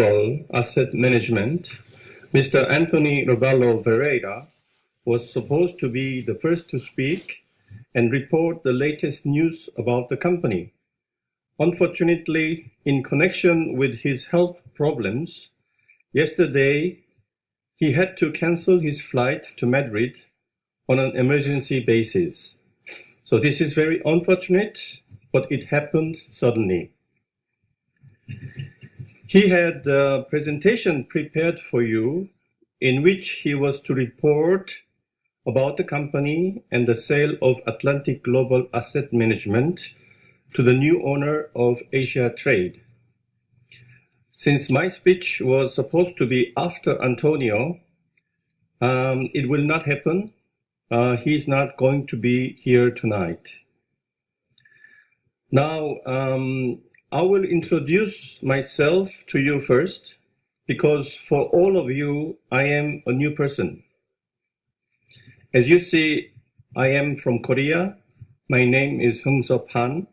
World Asset Management, Mr. Anthony Roballo Ferreira, was supposed to be the first to speak and report the latest news about the company. Unfortunately, in connection with his health problems, yesterday he had to cancel his flight to Madrid on an emergency basis. So this is very unfortunate, but it happened suddenly. He had a presentation prepared for you in which he was to report about the company and the sale of Atlantic Global Asset Management to the new owner of Asia Trade. Since my speech was supposed to be after Antonio, it will not happen. He's not going to be here tonight. Now, I will introduce myself to you first, because for all of you, I am a new person. As you see, I am from Korea. My name is Hung-seo Pan,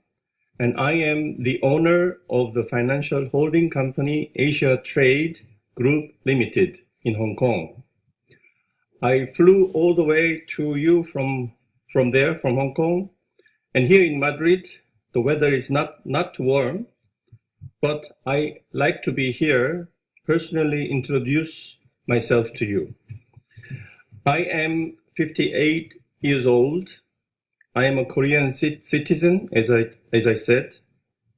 and I am the owner of the financial holding company Asia Trade Group Limited in Hong Kong. I flew all the way to you from Hong Kong, and here in Madrid, the weather is not too warm, but I like to be here, personally introduce myself to you. I am 58 years old. I am a Korean citizen, as I said,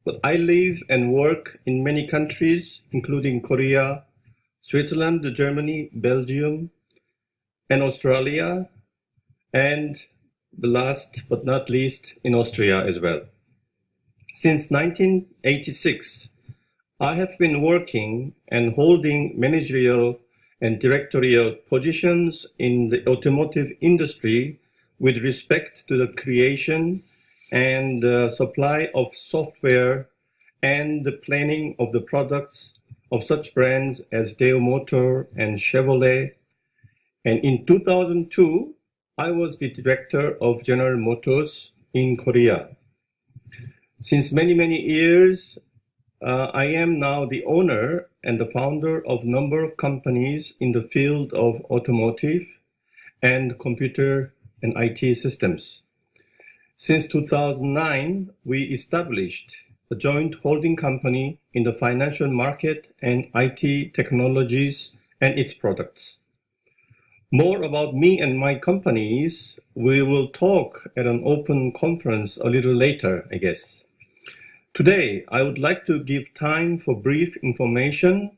but I live and work in many countries, including Korea, Switzerland, Germany, Belgium, and Australia, and the last but not least, in Austria as well. Since 1986, I have been working and holding managerial and directorial positions in the automotive industry with respect to the creation and supply of software and the planning of the products of such brands as Daewoo Motor and Chevrolet. And in 2002, I was the director of General Motors in Korea. Since many years, I am now the owner and the founder of a number of companies in the field of automotive and computer and IT systems. Since 2009, we established a joint holding company in the financial market and IT technologies and its products. More about me and my companies, we will talk at an open conference a little later, I guess. Today, I would like to give time for brief information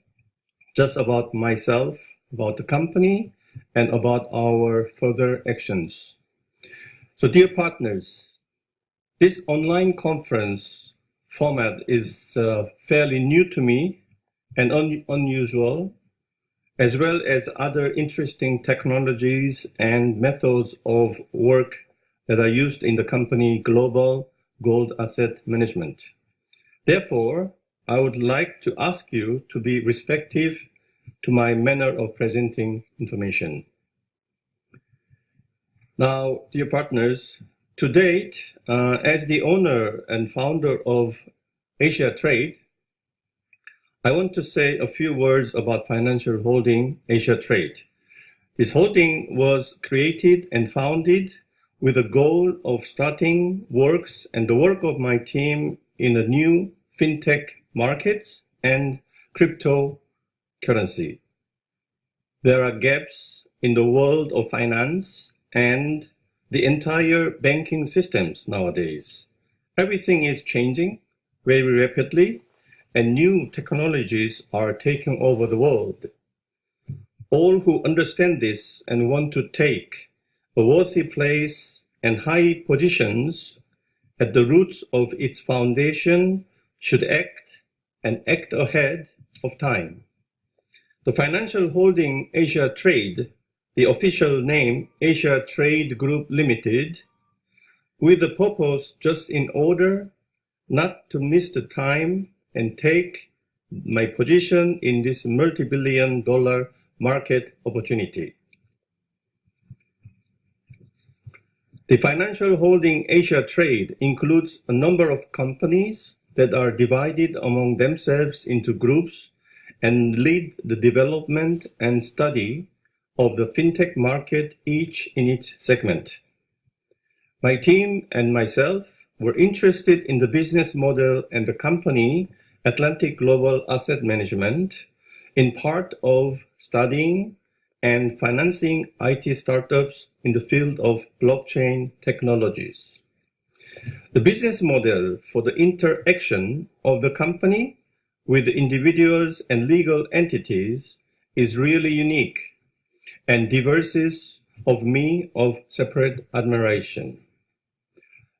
just about myself, about the company, and about our further actions. So, dear partners, this online conference format is fairly new to me and unusual, as well as other interesting technologies and methods of work that are used in the company Global Gold Asset Management. Therefore, I would like to ask you to be respectful to my manner of presenting information. Now, dear partners, to date, as the owner and founder of Asia Trade, I want to say a few words about financial holding Asia Trade. This holding was created and founded with the goal of starting works and the work of my team in the new fintech markets and cryptocurrency. There are gaps in the world of finance and the entire banking systems nowadays. Everything is changing very rapidly, and new technologies are taking over the world. All who understand this and want to take a worthy place and high positions at the roots of its foundation should act and act ahead of time. The financial holding Asia Trade, the official name Asia Trade Group Limited, with the purpose just in order not to miss the time and take my position in this multi-billion-dollar market opportunity. The financial holding Asia Trade includes a number of companies that are divided among themselves into groups and lead the development and study of the fintech market, each in its segment. My team and myself were interested in the business model and the company, Atlantic Global Asset Management, in part of studying and financing IT startups in the field of blockchain technologies. The business model for the interaction of the company with individuals and legal entities is really unique and diverses of me of separate admiration.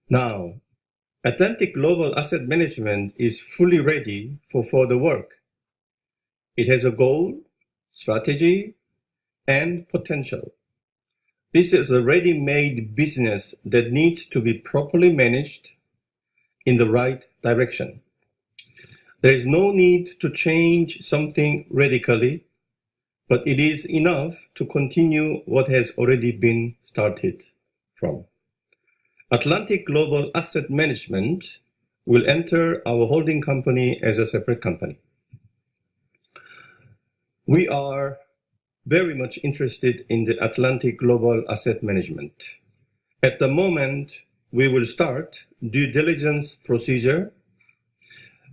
Now, Atlantic Global Asset Management is fully ready for further work. It has a goal, strategy, and potential. This is a ready-made business that needs to be properly managed in the right direction. There is no need to change something radically, but it is enough to continue what has already been started from. Atlantic Global Asset Management will enter our holding company as a separate company. We are very much interested in the Atlantic Global Asset Management. At the moment, we will start due diligence procedure.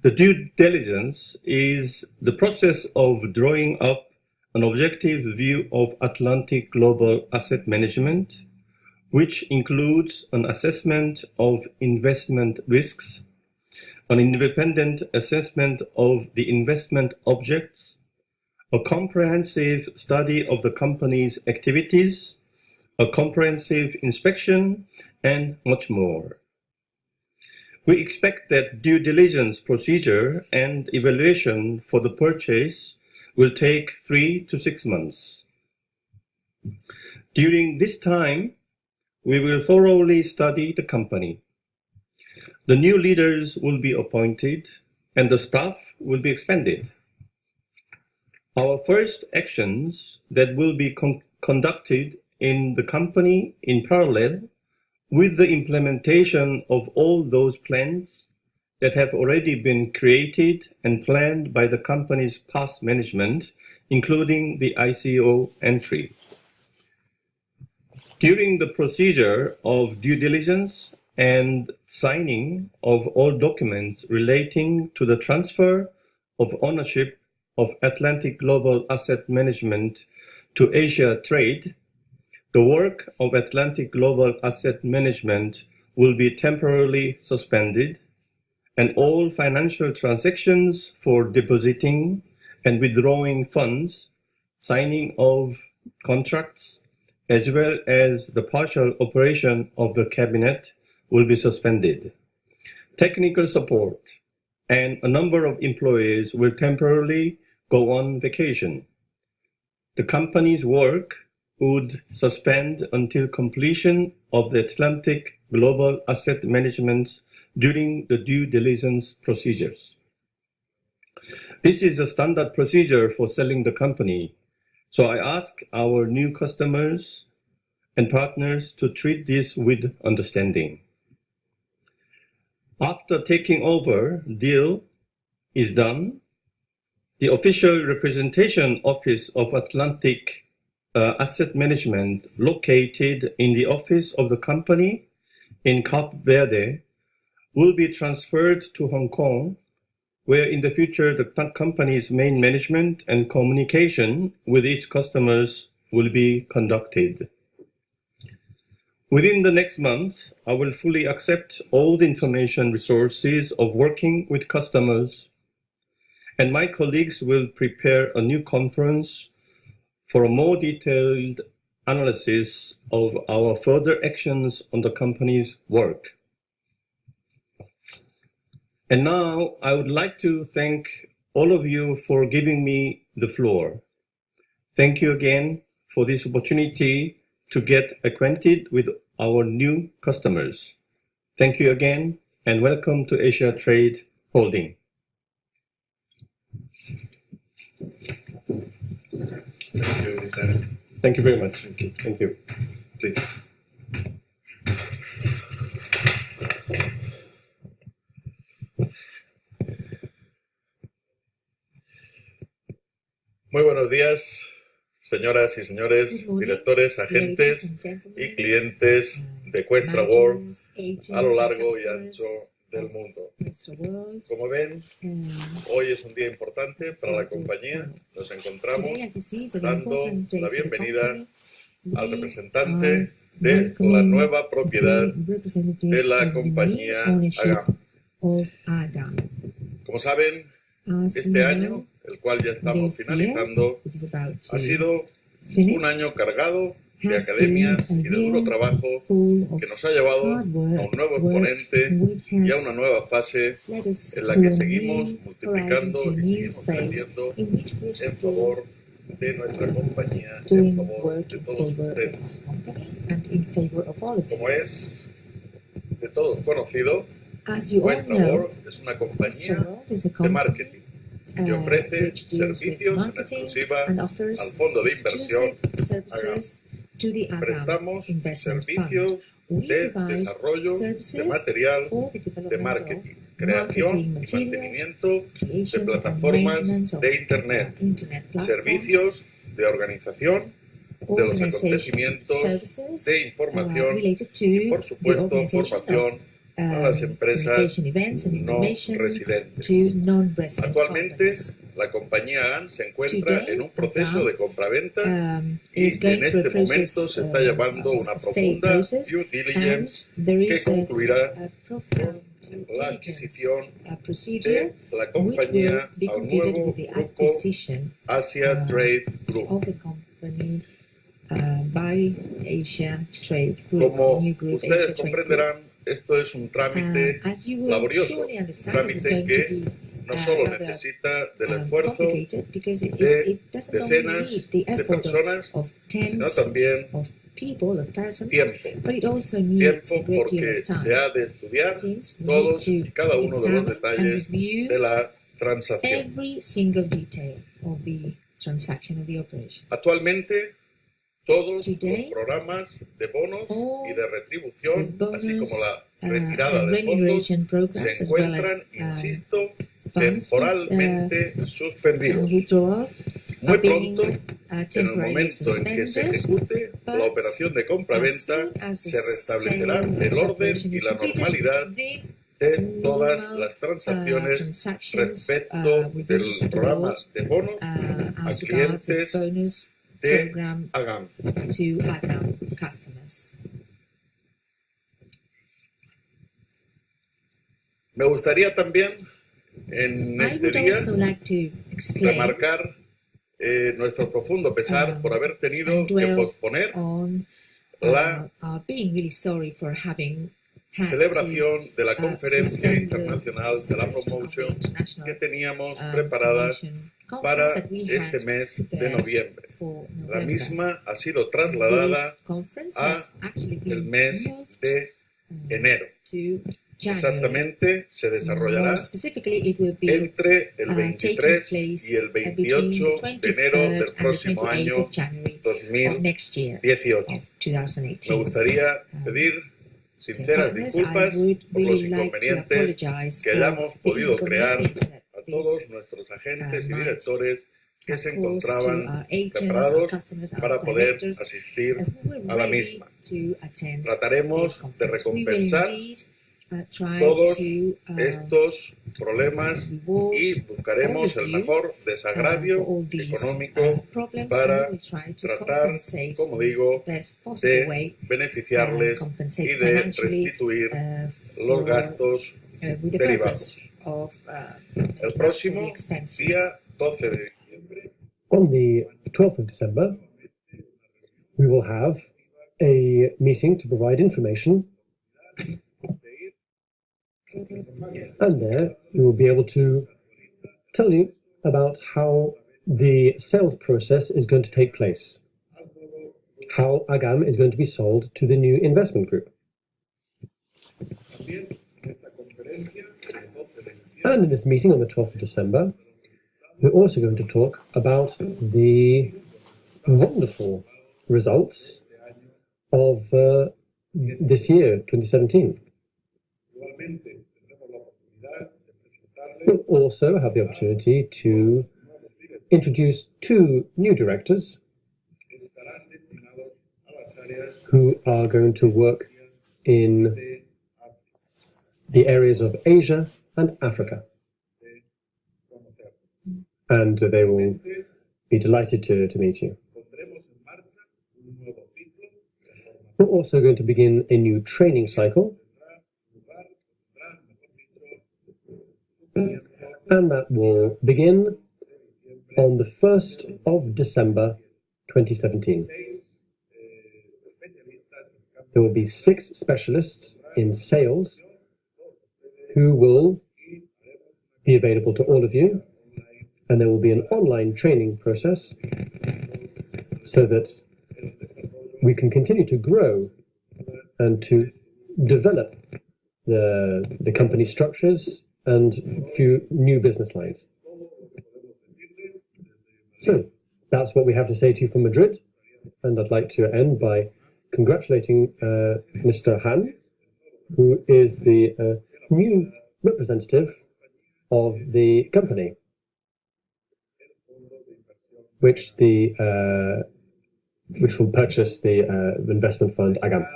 The due diligence is the process of drawing up an objective view of Atlantic Global Asset Management, which includes an assessment of investment risks, an independent assessment of the investment objects, a comprehensive study of the company's activities, a comprehensive inspection, and much more. We expect that due diligence procedure and evaluation for the purchase will take 3 to 6 months. During this time, we will thoroughly study the company. The new leaders will be appointed and the staff will be expanded. Our first actions that will be conducted in the company in parallel with the implementation of all those plans that have already been created and planned by the company's past management, including the ICO entry. During the procedure of due diligence and signing of all documents relating to the transfer of ownership of Atlantic Global Asset Management to Asia Trade, the work of Atlantic Global Asset Management will be temporarily suspended, and all financial transactions for depositing and withdrawing funds, signing of contracts, as well as the partial operation of the cabinet will be suspended. Technical support and a number of employees will temporarily go on vacation. The company's work would suspend until completion of the Atlantic Global Asset Management during the due diligence procedures. This is a standard procedure for selling the company, so I ask our new customers and partners to treat this with understanding. After taking over, deal is done. The official representation office of Atlantic Asset Management, located in the office of the company in Cape Verde, will be transferred to Hong Kong, where in the future the company's main management and communication with its customers will be conducted. Within the next month, I will fully accept all the information resources of working with customers, and my colleagues will prepare a new conference for a more detailed analysis of our further actions on the company's work. And now I would like to thank all of you for giving me the floor. Thank you again for this opportunity to get acquainted with our new customers. Thank you again and welcome to Asia Trade Holding. Thank you, Mr. Thank you very much. Thank you. Please. Muy buenos días, señoras y señores, directores, agentes y clientes de Questra World a lo largo y ancho del mundo. Como ven, hoy es un día importante para la compañía. Nos encontramos dando la bienvenida al representante de la nueva propiedad de la compañía AGAM. Como saben, este año, el cual ya estamos finalizando, ha sido un año cargado de academias y de duro trabajo que nos ha llevado a un nuevo exponente y a una nueva fase en la que seguimos multiplicando y seguimos creciendo en favor de nuestra compañía, en favor de todos ustedes. Como es de todos conocido, Questra World es una compañía de marketing que ofrece servicios en exclusiva al fondo de inversión AGAM. Prestamos servicios de desarrollo de material de marketing, creación y mantenimiento de plataformas de Internet, servicios de organización de los acontecimientos de información y, por supuesto, formación a las empresas no residentes. Actualmente, la compañía AGAM se encuentra en un proceso de compraventa y en este momento se está llevando una profunda due diligence que concluirá con la adquisición de la compañía a un nuevo grupo Asia Trade Group. Como ustedes comprenderán, esto es un trámite laborioso, un trámite que no solo necesita del esfuerzo de decenas de personas, sino también tiempo. Tiempo porque se ha de estudiar todos y cada uno de los detalles de la transacción. Actualmente, todos los programas de bonos y de retribución, así como la retirada de fondos, se encuentran, insisto, temporalmente suspendidos. Muy pronto, en el momento en que se ejecute la operación de compraventa, se restablecerá el orden y la normalidad de todas las transacciones respecto del programa de bonos a clientes de AGAM. Me gustaría también en este día remarcar nuestro profundo pesar por haber tenido que posponer la celebración de la conferencia internacional de la promotion que teníamos preparada para este mes de noviembre. La misma ha sido trasladada a el mes de enero. Exactamente, se desarrollará entre el 23 y el 28 de enero del próximo año 2018. Me gustaría pedir sinceras disculpas por los inconvenientes que hayamos podido crear a todos nuestros agentes y directores que se encontraban preparados para poder asistir a la misma. Trataremos de recompensar todos estos problemas y buscaremos el mejor desagravio económico para tratar, como digo, de beneficiarles y de restituir los gastos derivados. El próximo día 12 de diciembre, on the 12th of December, we will have a meeting to provide information, and there we will be able to tell you about how the sales process is going to take place, how AGAM is going to be sold to the new investment group. And in this meeting on the 12th of December, we're also going to talk about the wonderful results of this year, 2017. We'll also have the opportunity to introduce two new directors who are going to work in the areas of Asia and Africa. And they will be delighted to meet you. We're also going to begin a new training cycle, and that will begin on the 1st of December 2017. There will be 6 specialists in sales who will be available to all of you, and there will be an online training process so that we can continue to grow and to develop the company structures and a few new business lines. So that's what we have to say to you from Madrid, and I'd like to end by congratulating Mr. Han, who is the new representative of the company, which will purchase the investment fund AGAM.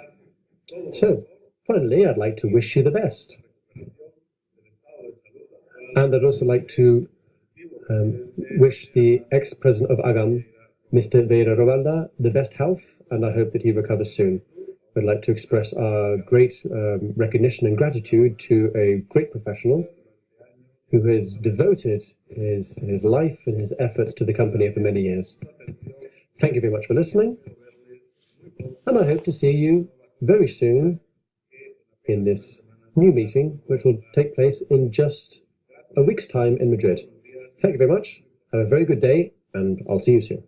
So, finally, I'd like to wish you the best. And I'd also like to wish the ex-president of AGAM, Mr. Vera Rovalda, the best health, and I hope that he recovers soon. I'd like to express our great recognition and gratitude to a great professional who has devoted his life and his efforts to the company for many years. Thank you very much for listening, and I hope to see you very soon in this new meeting, which will take place in just a week's time in Madrid. Thank you very much, have a very good day, and I'll see you soon.